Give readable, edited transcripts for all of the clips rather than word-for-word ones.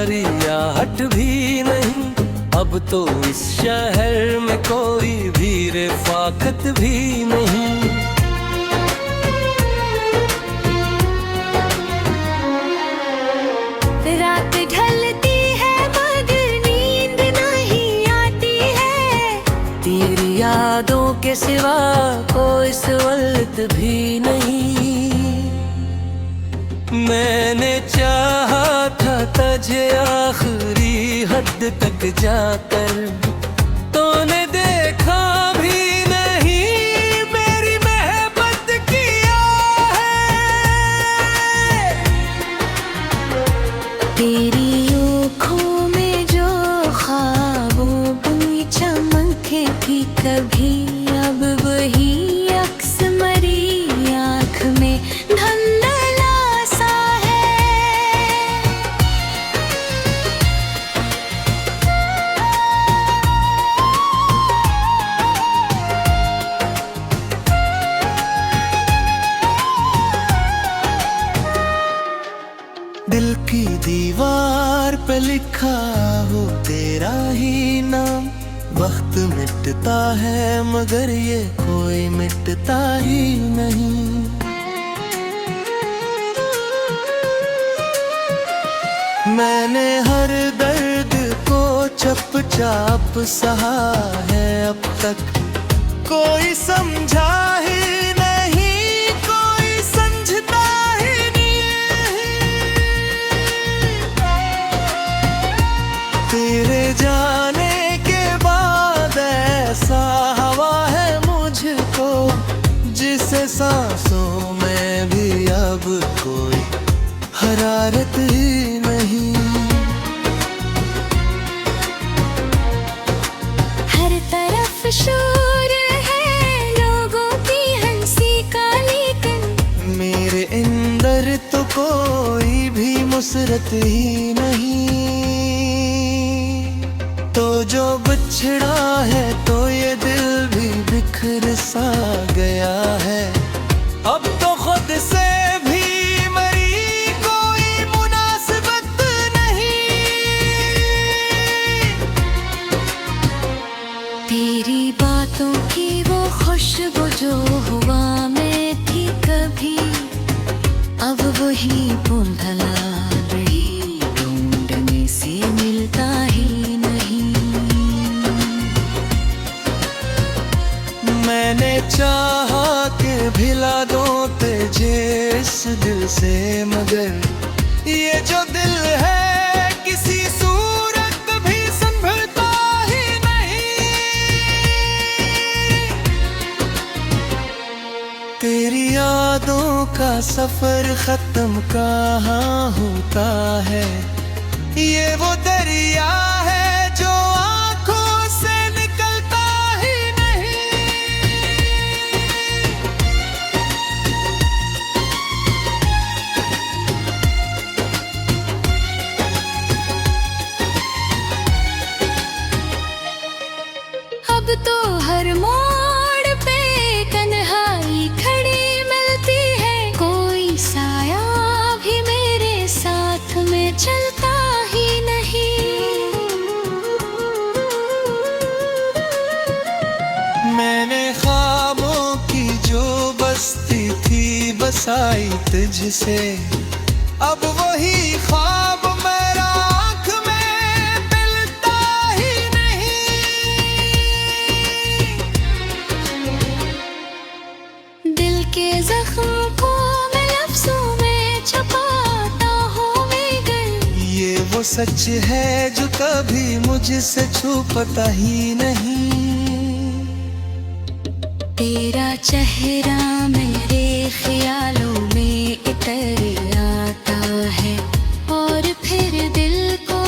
तुम्हारी आहट भी नहीं। अब तो इस शहर में कोई भी रफ़ाकत भी नहीं। रात ढलती है मगर नींद नहीं आती है। तेरी यादों के सिवा कोई सवलत भी नहीं। मैंने चाहा था तुझे आखिरी हद तक जाकर, तूने देखा भी नहीं मेरी मोहब्बत किया है। तेरी आँखों में जो ख्वाबों की चमक थी कभी, अब वही अक्स मरी आँख में धुंधला सा है। दिल की दीवार पे लिखा हो तेरा ही नाम। वक्त मिटता है मगर ये कोई मिटता ही नहीं। मैंने हर दर्द को चुपचाप सहा है अब तक, कोई समझा ही नहीं, कोई समझता ही नहीं। तेरे जाने के बाद ऐसा हवा है मुझको, जिसे सांसों में भी अब कोई हरारत ही नहीं। हर तरफ शोर है लोगों की हंसी का, लेकिन मेरे अंदर तो कोई भी मुसरत ही नहीं। तो जो बिछड़ा है तो ये दिल भी बिखर सा गया है। अब तो खुद से भी मरी कोई मुनासिबत नहीं। तेरी बातों की वो खुशबू जो हुआ में थी कभी, अब वही धुंधला रही, ढूंढने से मिलता ही नहीं। मैंने चाहा कि भिला दो तुझे इस दिल से, मगर ये जो दिल है किसी सूरत भी संभलता ही नहीं। तेरी यादों का सफर खत्म कहाँ होता है। ये वो दरिया है जो आंखों से निकलता ही नहीं। अब तो हर मोड़ पे तन्हाई खड़ी मिलती है, कोई साया भी मेरे साथ में चलता ही नहीं। मैंने ख्वाबों की जो बस्ती थी बसाई तुझसे, अब वही ख्वाब मेरा आँख में मिलता ही नहीं। दिल के जख्म को मैं लफ्जों में छुपाता हूँ मगर, ये वो सच है जो कभी मुझसे छुपता ही नहीं। तेरा चेहरा मेरे ख्यालों में इतर आता है, और फिर दिल को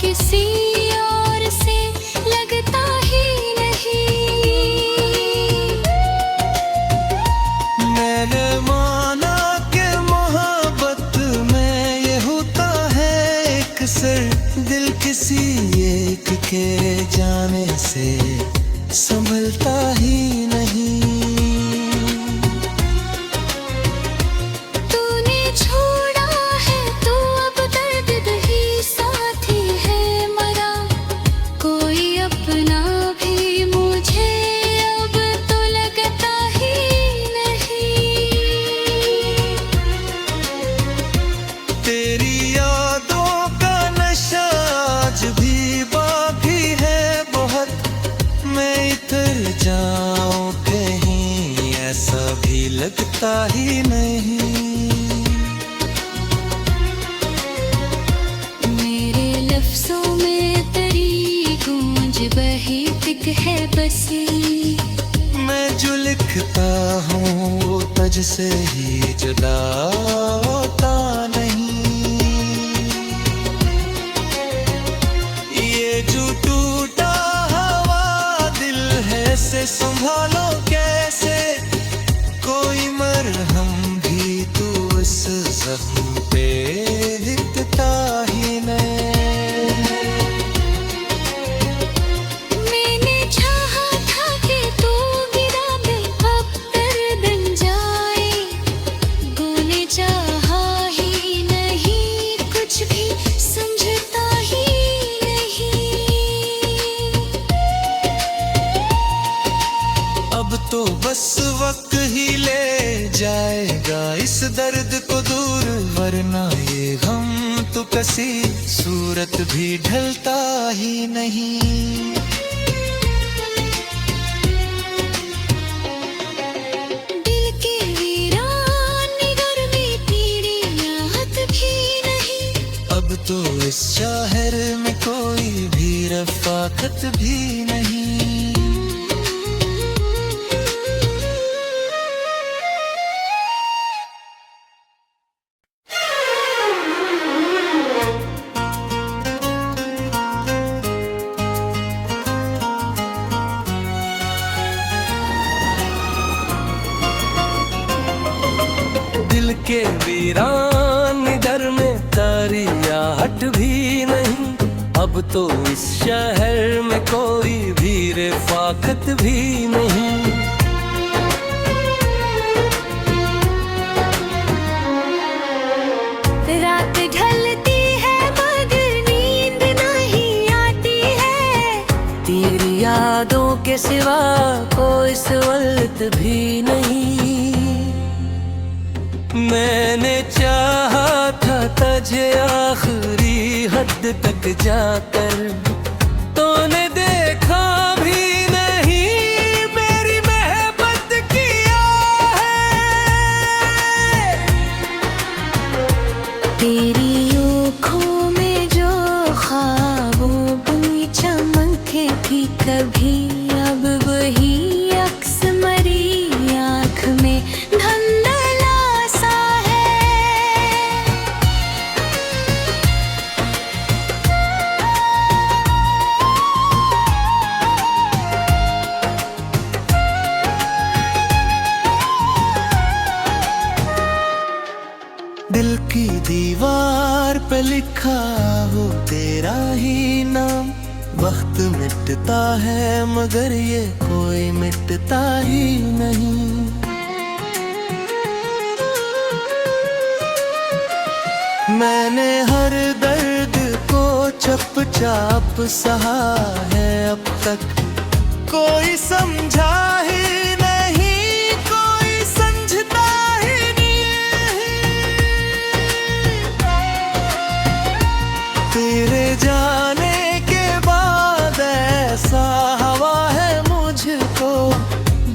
किसी और से लगता ही नहीं। मैंने माना कि मोहब्बत में ये होता है एक सर, दिल किसी एक के जाने से संभलता ही नहीं। तूने छोड़ा है तो अब दर्द ही साथ तेरी यादों का नशा आज भी बाकी है बहुत। मैं इतर जाऊं कहीं ऐसा भी लगता ही नहीं। मेरे लफ्जों में तेरी गूंज बही तिक है बसी। मैं जो लिखता हूँ वो तुझ से ही जुदा होता नहीं। ये जो टूटा हवा दिल है से संभालो कैसे। कोई मरहम भी तू इस जख्म पे लिखता ही नहीं। मैंने चाहा था कि तू गिरा दे अब दर्द जाए। तूने चाहा ही नहीं कुछ भी समझता ही नहीं। अब तो बस वक्त ही ले जाएगा इस दर्द को दूर, वरना ये गम तो कसी सूरत भी ढलता ही नहीं। दिल के वीरान निगर में तेरी याद भी नहीं। अब तो इस शहर में कोई भी रफाकत भी नहीं। दिल के वीरान घर में तारी आहट भी नहीं। अब तो इस शहर में कोई भी रफाकत भी नहीं। रात ढलती है मगर नींद नहीं आती है। तेरी यादों के सिवा कोई सवलत भी नहीं। मैंने चाहा था तुझे आखिरी हद तक जाकर, तूने देखा भी नहीं मेरी मोहब्बत किया है। तेरी आँखों में जो ख्वाबों की चमके थी कभी, अब वही अक्स मरी आँख में धुंधला सा है। दिल की दीवार पे लिखा हो तेरा ही नाम। वक्त मिटता है मगर ये कोई मिटता ही नहीं। मैंने हर दर्द को चुपचाप सहा है अब तक। कोई समझा ही नहीं, कोई समझता ही नहीं। तेरे जाने के बाद ऐसा हवा है मुझको,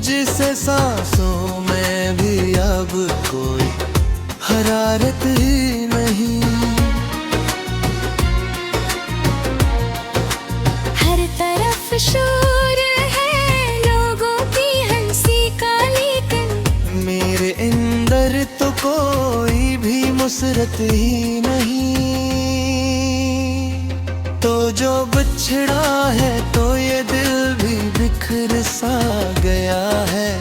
जिसे सांसों में भी अब कोई हरारत ही नहीं। हर तरफ शोर है लोगों की हंसी का, लेकिन मेरे अंदर तो कोई भी मुसरत ही नहीं। तो जो बिछड़ा है तो ये दिल भी बिखर सा गया है।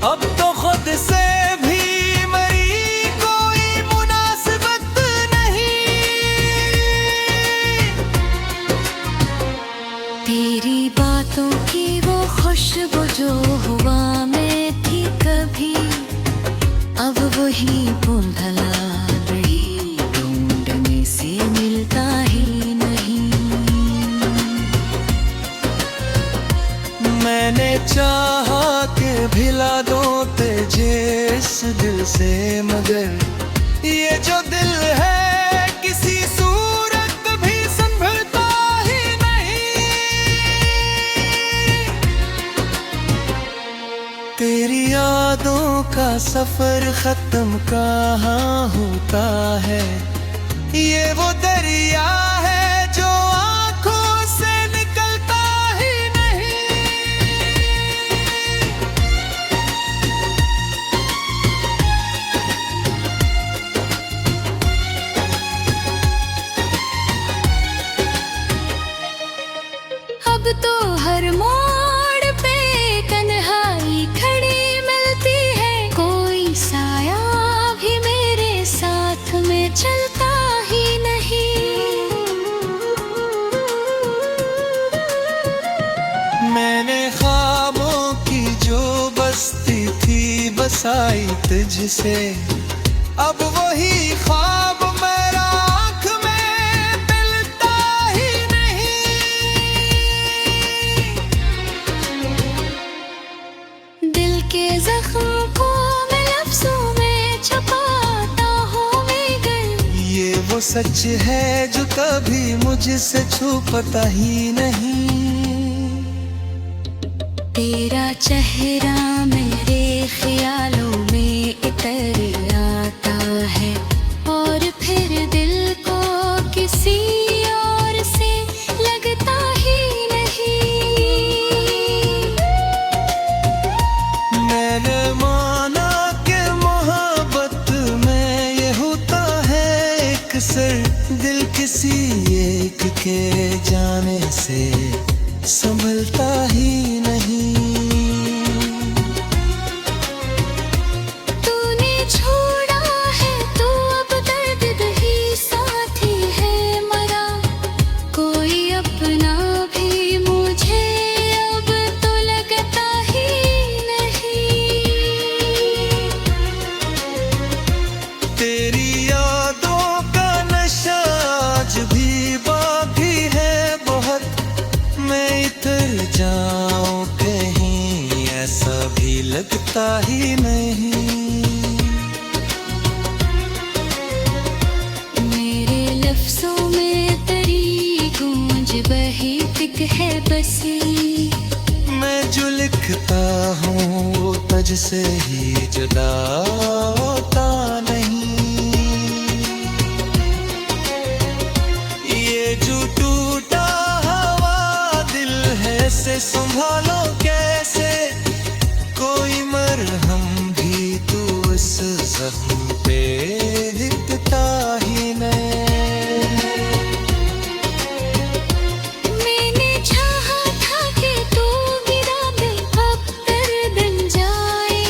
अब तो खुद से भी मरी कोई मुनासिबत नहीं। तेरी बातों की वो खुशबू जो हुआ में थी कभी, अब वही धुंधला रही, ढूंढने से मिलता ही नहीं। मैंने चाहा कि भिला दो तुझे इस दिल से, मगर ये जो दिल है सफर खत्म कहाँ होता है। ये वो दरिया है जो आंखों से निकलता ही नहीं। अब तो हर मोड़ पे कन्हाई खड़ी मिलती है, कोई साया भी मेरे साथ में चलता ही नहीं। मैंने ख्वाबों की जो बस्ती थी बसाई तुझसे, अब वही ख्वाब मेरा आँख में मिलता ही नहीं। दिल के जख्म को मैं लफ्जों में छुपाता हूँ मगर ये वो सच है जो कभी मुझसे छुपता ही नहीं। तेरा चेहरा मेरे ख्यालों में इतर आता है, और फिर दिल को किसी और से लगता ही नहीं। मैंने माना कि मोहब्बत में ये होता है अक्सर, दिल किसी एक के जाने से संभलता ही नहीं। तूने छोड़ा है तो अब दर्द दही साथी है मरा, कोई अपना भी मुझे अब तो लगता ही नहीं। तेरी यादों का नशा आज भी बाकी है बहुत, मैं इतर जाऊं कहीं ऐसा भी लगता ही नहीं। मेरे लफ्जों में तेरी गूंज बही तिक है बसी, मैं जो लिखता हूँ वो तुझसे ही जुदा होता नहीं। ये जो टूटा हवा दिल है से संभालो कैसे, कोई मरहम भी तू इस जख्म पे लिखता ही नहीं। मैंने चाहा था कि तू गिरा दे अब दर्द बन जाए,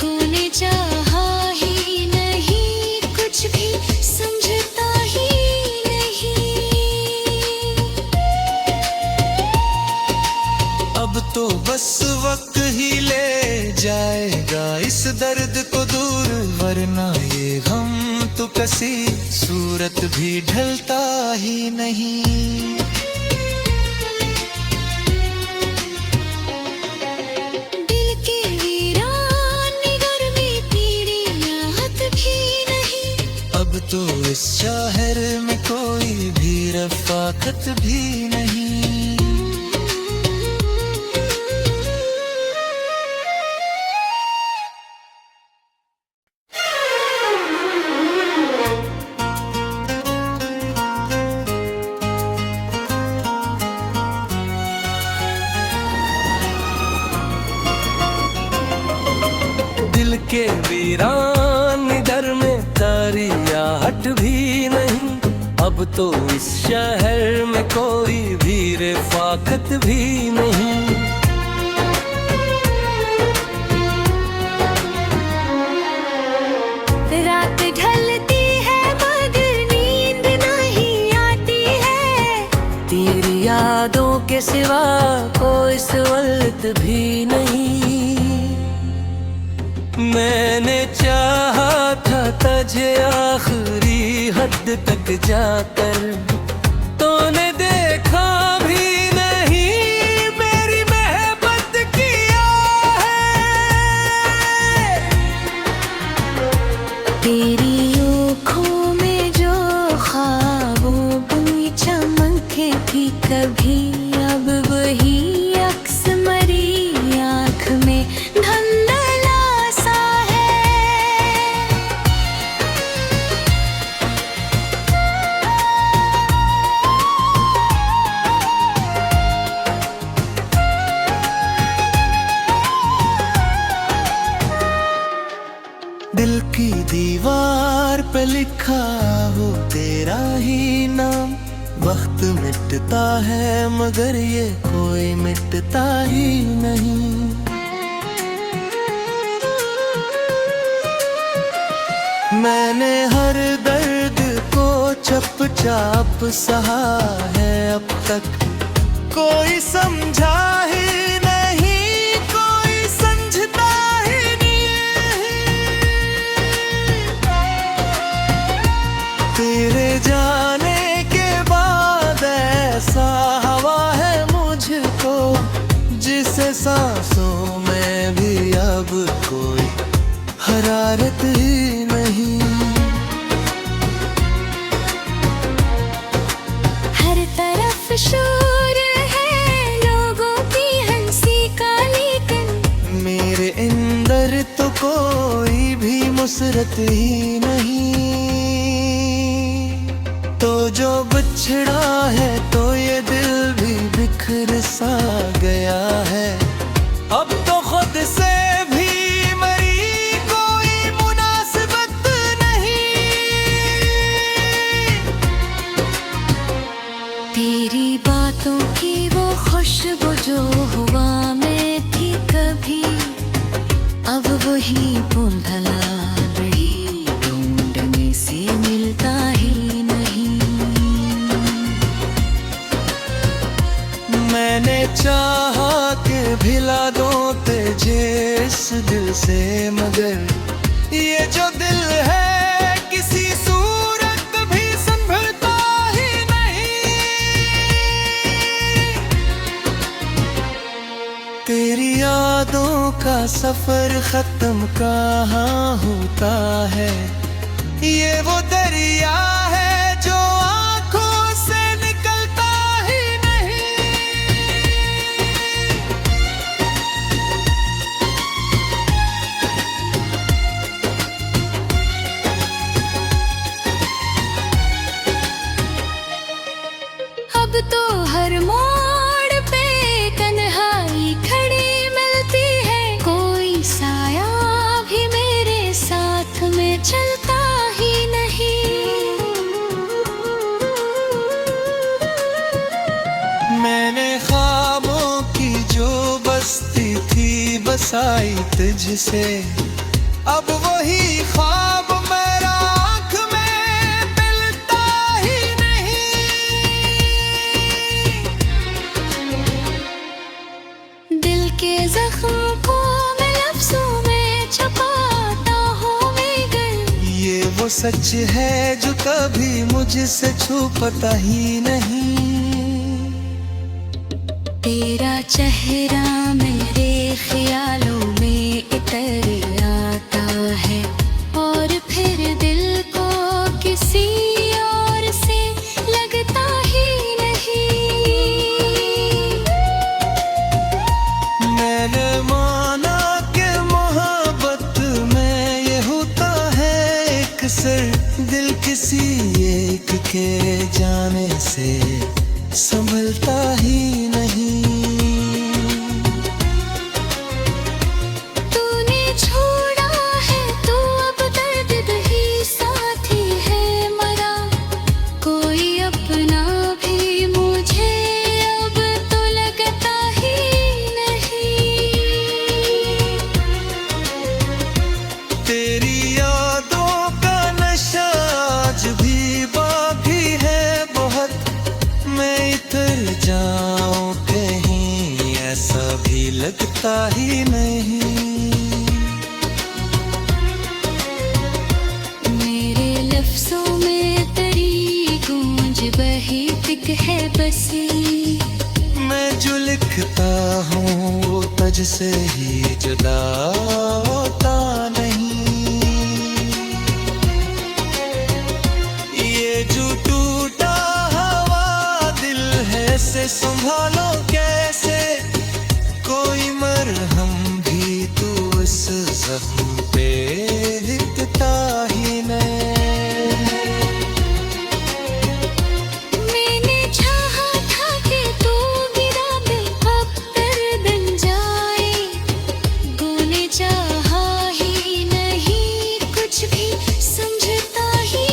तूने चाहा ही नहीं, कुछ भी समझता ही नहीं। अब तो बस वक्त ही ले जाएगा इस दर्द को दूर, वरना ये गम तो कसी सूरत भी ढलता ही नहीं। दिल के वीरान गर्मी पीड़ी राहत भी नहीं, अब तो इस शहर में कोई भी रफाकत भी नहीं। दिल के वीरान दर में तारी आहट भी नहीं, अब तो इस शहर में कोई भी रफाकत भी नहीं। रात ढलती है मगर नींद नहीं आती है, तेरी यादों के सिवा कोई सवलत भी नहीं। मैंने चाहा था तुझे आखिरी हद तक जाकर, तूने देखा भी नहीं मेरी महबत किया है। तेरी आँखों में जो ख्वाबों की चमके थी कभी, अब वही अक्स मरी आँख में धुंधला सा लिखा हो तेरा ही नाम। वक्त मिटता है मगर ये कोई मिटता ही नहीं। मैंने हर दर्द को चुपचाप सहा है अब तक, कोई समझा ही नहीं, कोई समझता ही नहीं। तेरे जाने के बाद ऐसा हवा है मुझको, जिसे सांसों में भी अब कोई हरारत ही नहीं। हर तरफ शोर है लोगों की हंसी का, लेकिन मेरे अंदर तो कोई भी मुसरत ही नहीं। तो जो बिछड़ा है तो ये दिल भी बिखर सा गया है। अब तो खुद से भी मरी कोई मुनासिबत नहीं। तेरी बातों की वो खुशबू जो हुआ में थी कभी, अब वही धुंधला रही, ढूंढने से मिलता ही नहीं। मैंने चाहा कि भिला दो तुझे इस दिल से, मगर ये जो दिल है किसी सूरत भी संभलता ही नहीं। तेरी यादों का सफर खत्म कहाँ होता है। ये वो दरिया है जो आंखों से निकलता ही नहीं। अब तो हर मोड़ पे कन्हाई खड़ी मिलती है, कोई साया भी मेरे साथ में चलता ही नहीं। मैंने ख्वाबों की जो बस्ती थी बसाई तुझसे, अब वही ख्वाब मेरा आँख में मिलता ही नहीं। दिल के जख्म को मैं लफ्जों में छुपाता हूँ मगर, ये वो सच है जो कभी मुझसे छुपता ही नहीं। तेरा चेहरा मेरे ख्यालों में इतर आता है, और फिर दिल को किसी और से लगता ही नहीं। मैंने माना कि मोहब्बत में ये होता है अक्सर, दिल किसी एक के जाने से संभलता ही नहीं। तूने छोड़ा है तो अब दर्द ही साथी है मरा, कोई अपना भी मुझे अब तो लगता ही नहीं। तेरी यादों का नशा आज भी बाकी है बहुत, मैं इतर जाऊं कहीं ऐसा भी लगता ही नहीं। मेरे लफ्जों में तेरी गूंज बही तिक है बसी, मैं जो लिखता हूँ वो तुझसे ही जुदा होता नहीं। ये जो टूटा हवा दिल है से संभालो कैसे, कोई मरहम भी तू इस जख्म पे दिखता ही नहीं। मैंने चाहा था कि तू गिरा दे अब गर्दन जाए, तूने चाहा ही नहीं, कुछ भी समझता ही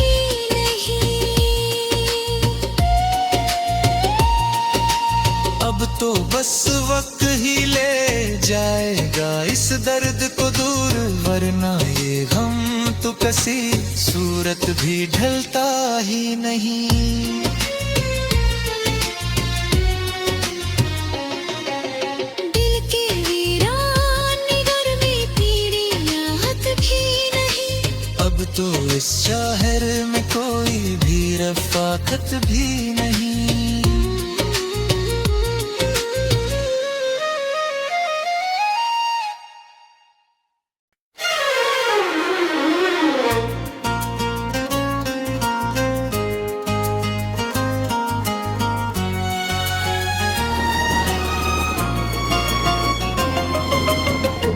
सूरत भी ढलता ही नहीं। दिल के वीरान घर में तेरी याद भी नहीं। अब तो इस शहर में कोई भी रफाकत भी नहीं।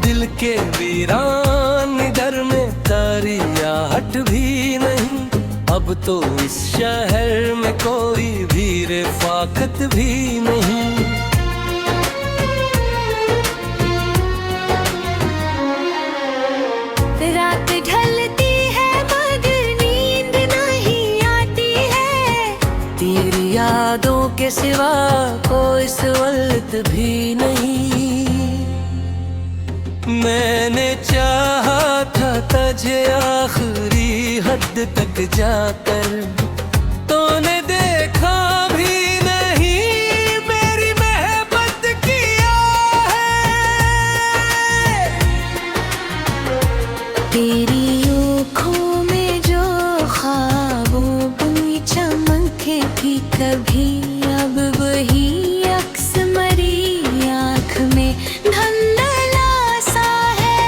दिल के वीरान घर में तारी आहट भी नहीं। अब तो इस शहर में कोई भी रफाकत भी नहीं। रात ढलती है मगर नींद नहीं आती है। तेरी यादों के सिवा कोई सवलत भी नहीं। मैंने चाहा था तुझे आखिरी हद तक जाकर, तूने देखा भी नहीं मेरी मोहब्बत किया है। तेरी आँखों में जो ख्वाबों की चमक थी कभी, अब वही अक्स मरी आँख में धुंधला सा है।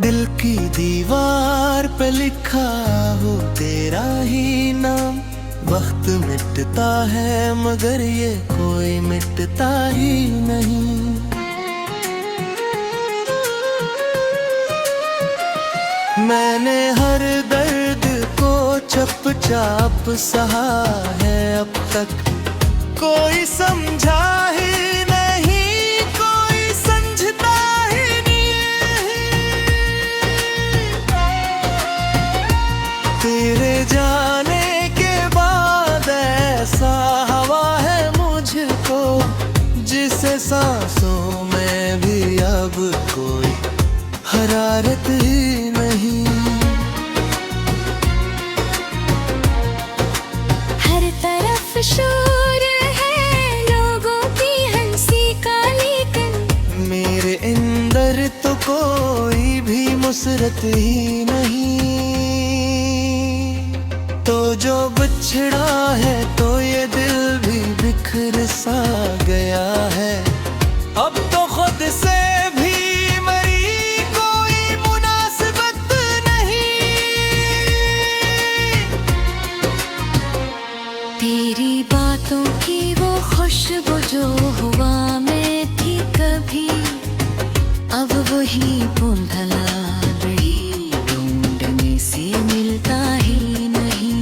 दिल की दीवार पे लिखा हो तेरा ही नाम। वक्त मिटता है मगर ये कोई मिटता ही नहीं। मैंने हर दर्द को चुपचाप सहा है अब तक, कोई समझा ही नहीं, कोई समझता ही नहीं। तेरे जाने के बाद ऐसा हवा है मुझको, जिसे सांसों में भी अब कोई हरारत ही नहीं। हर तरफ शोर है लोगों की हंसी का, लेकिन मेरे अंदर तो कोई भी मुसरत ही नहीं। तो जो बिछड़ा है तो ये दिल भी बिखर सा गया है। अब तो खुद से भी मरी कोई मुनासिबत नहीं। तेरी बातों की वो खुशबू जो हुआ में थी कभी, अब वही धुंधला रही, ढूंढने से मिलता ही नहीं।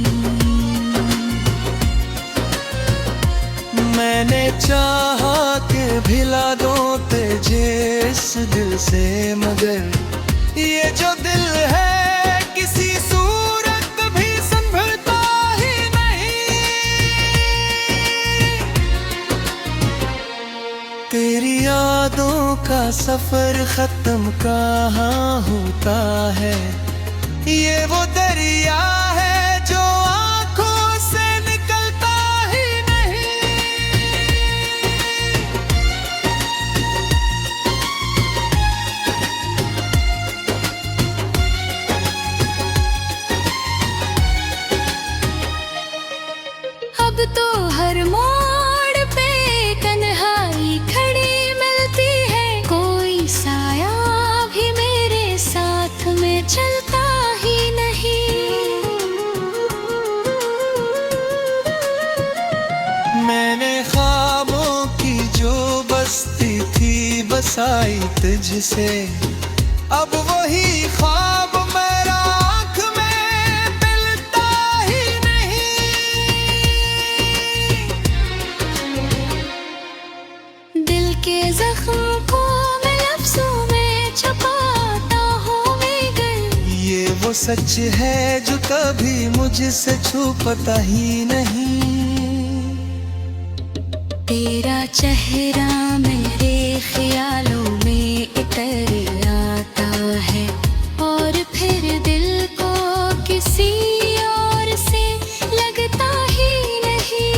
मैंने चाहा कि भिला दूं तुझे इस दिल से, मगर ये जो दिल है किसी सूरत भी संभलता ही नहीं। तेरी यादों का सफर खत्म कहाँ होता है। ये वो दरिया है जो आंखों से निकलता ही नहीं। अब तो हर मोड़ पे कन्हाई खड़ी मिलती है, कोई साया भी मेरे साथ में चलता ही नहीं। मैंने ख्वाबों की जो बस्ती थी बसाई तुझसे, अब वही ख्वाब मेरा आँख में मिलता ही नहीं। दिल के जख्म को मैं लफ्जों में छुपाता हूँ मगर ये वो सच है जो कभी मुझसे छुपता ही नहीं। तेरा चेहरा मेरे ख्यालों में इतर आता है और फिर दिल को किसी और से लगता ही नहीं।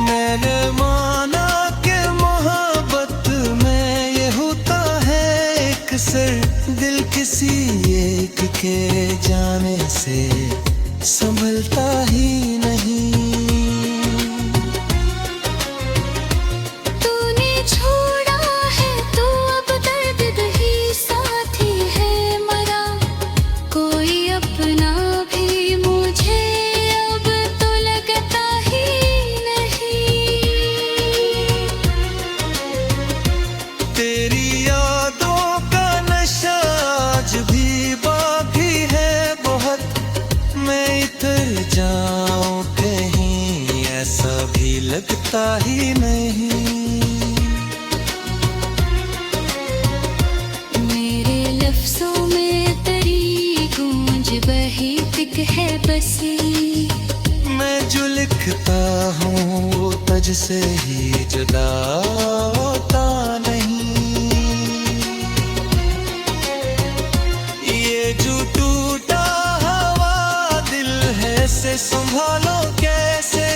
मैंने माना कि मोहब्बत में ये होता है अक्सर, दिल किसी एक के जाने से संभलता ही नहीं। तूने छोड़ा है तो अब दर्द दही साथी है मरा, कोई अपना भी मुझे अब तो लगता ही नहीं। तेरी यादों का नशा आज भी बाकी है बहुत, मैं इतर जाऊं कहीं ऐसा भी लगता ही नहीं। मेरे लफ्जों में तेरी गूंज बही तिक है बसी, मैं जो लिखता हूँ वो तुझ से ही जुदा होता नहीं। ये जो टूटा हवा दिल है से संभालो कैसे,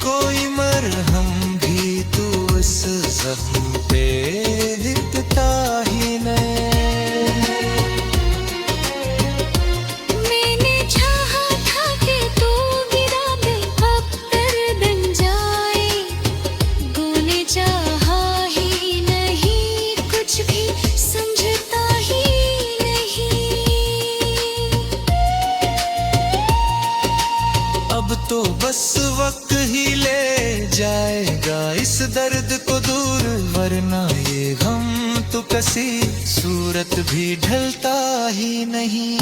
कोई मरहम भी तू इस जख्म पे दिखता ही नहीं। मैंने चाहा था कि तू गिरा दे अब दर्द बन जाए, तूने चाहा ही नहीं कुछ भी समझता ही नहीं। अब तो बस वक्त ही ले जाएगा इस दर्द को दूर, वरना ये गम तो कसी सूरत भी ढलता ही नहीं।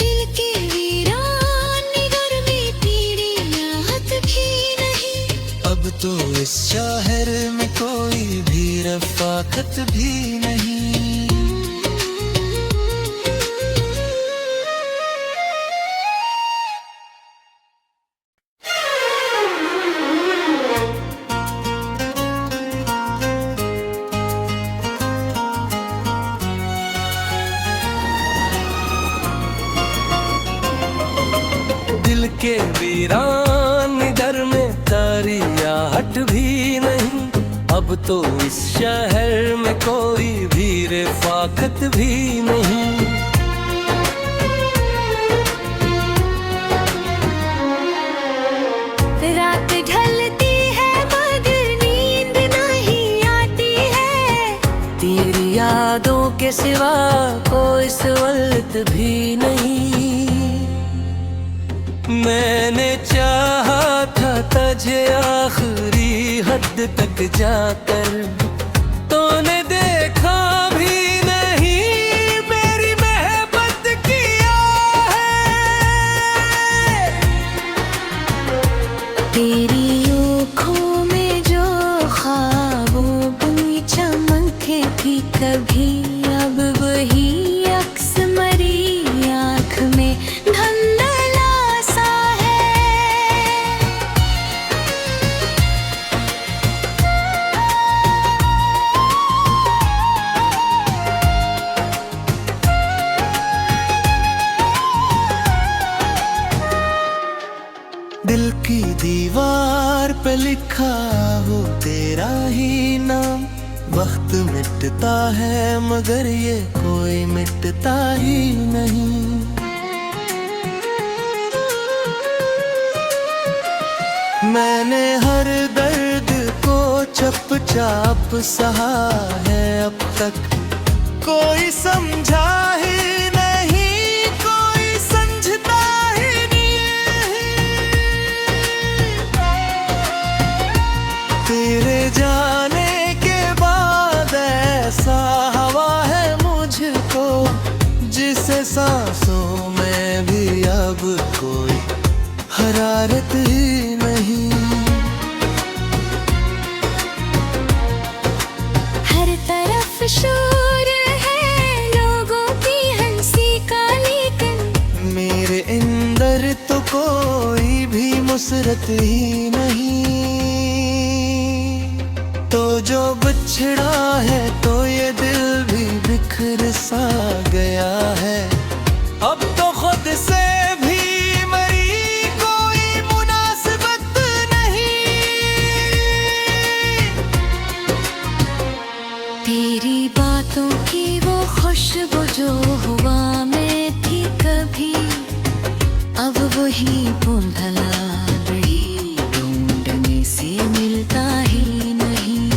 दिल के वीरान निगर में तेरी याद भी नहीं, अब तो इस शहर में कोई भी रफाकत भी नहीं। दिल के वीरान दर में तारी आहट भी नहीं, अब तो इस शहर में कोई भी रफाकत भी नहीं। रात ढलती है मगर नींद नहीं आती है, तेरी यादों के सिवा कोई सवलत भी नहीं। मैंने चाहा था तुझे आखिरी हद तक जाकर, तूने देखा भी नहीं मेरी मोहब्बत किया है। तेरी आँखों में जो ख्वाबों की चमक थी कभी, अब वही अक्स मरी आँख में धुंधला सा है। दिल की दीवार पे लिखा हो तेरा ही नाम, वक्त मिटता है मगर ये कोई मिटता ही नहीं। मैंने हर दर्द को चुपचाप सहा है अब तक, कोई समझा ही नहीं कोई समझता ही नहीं। तेरे जाने के बाद ऐसा हवा है मुझको, जिसे सांसों में भी अब कोई हरारत ही नहीं। नुसरत ही नहीं। तो जो बिछड़ा है तो ये दिल भी बिखर सा गया है। अब तो खुद से भी मरी कोई मुनासिबत नहीं। तेरी बातों की वो खुशबू जो हुआ में थी कभी, अब वही धुंधला रही, ढूंढने से मिलता ही नहीं।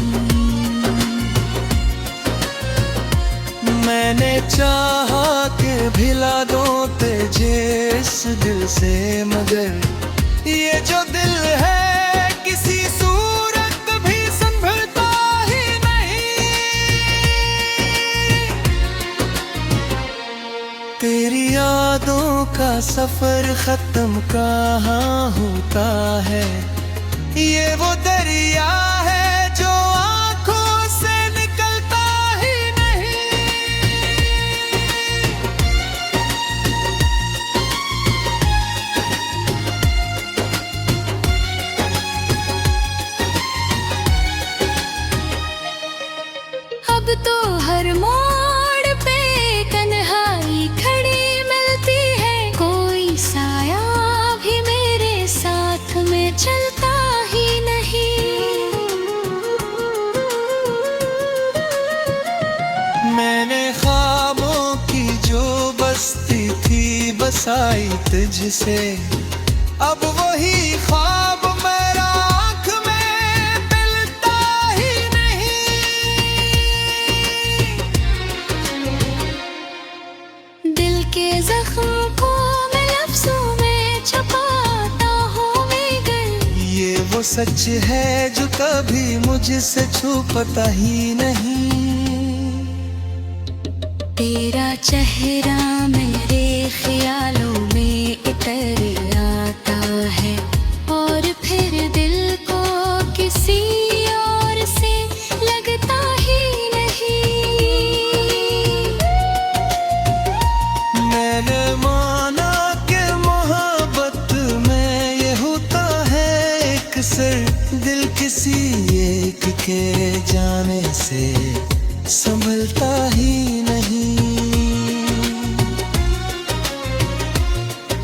मैंने चाहा कि भिला दो तुझे इस दिल से, मगर ये जो दिल है किसी सूरत भी संभलता ही नहीं। तेरी यादों का सफर खत्म कहाँ होता है। ये वो दरिया है जो आंखों से निकलता ही नहीं। अब तो हर मोड़ पे कन्हाई खड़ी मिलती है, कोई साया भी मेरे साथ में चलता ही नहीं। मैंने ख्वाबों की जो बस्ती थी बसाई तुझसे, अब वही ख्वाब मेरा आँख में मिलता ही नहीं। दिल के जख्म को मैं लफ्जों में छुपाता हूँ मगर, ये वो सच है जो कभी मुझसे छुपता ही नहीं। तेरा चेहरा मेरे ख्यालों में इतर आता है, और फिर दिल को किसी और से लगता ही नहीं। मैंने माना कि मोहब्बत में ये होता है एक सर, दिल किसी एक के जाने से संभलता ही नहीं।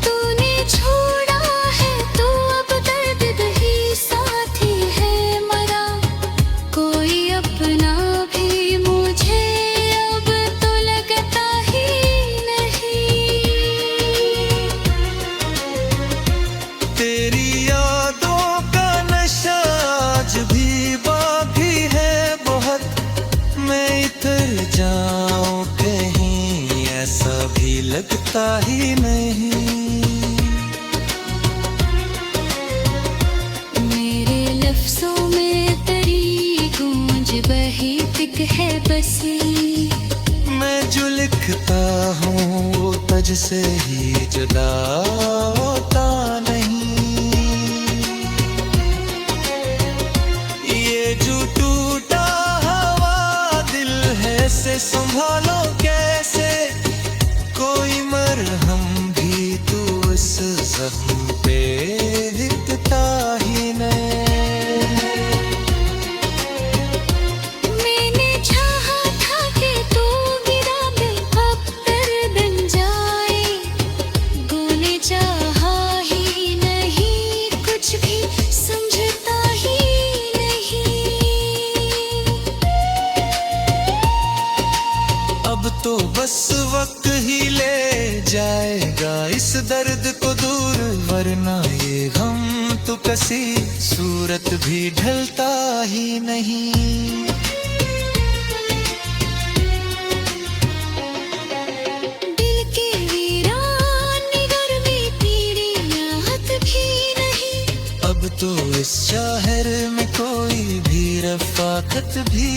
तूने छोड़ा है तो अब दर्द ही साथी है मरा, कोई अपना भी मुझे अब तो लगता ही नहीं। तेरी यादों का नशा आज भी बाकी है बहुत, मैं इतर जाऊं कहीं ऐसा भी लगता ही नहीं। मेरे लफ्जों में तेरी गूंज बही तिक है बसी, मैं जो लिखता हूँ वो तुझसे ही जुदा होता नहीं। ये जो टूटा हवा दिल है से संभालो कैसे, कोई मरहम भी तू इस जख्म पे दिखता ही नहीं। मैंने चाहा था कि तू गिरा दिल अब दर्द बन जाए, गोले चाहा ही नहीं, कुछ भी समझता ही नहीं। अब तो बस वक्त ही ले जाएगा इस दर्द को दूर, वरना ये गम तो किसी सूरत भी ढलता ही नहीं। दिल के वीरान निगर में तेरी राहत भी नहीं, अब तो इस शहर में कोई भी रफाकत भी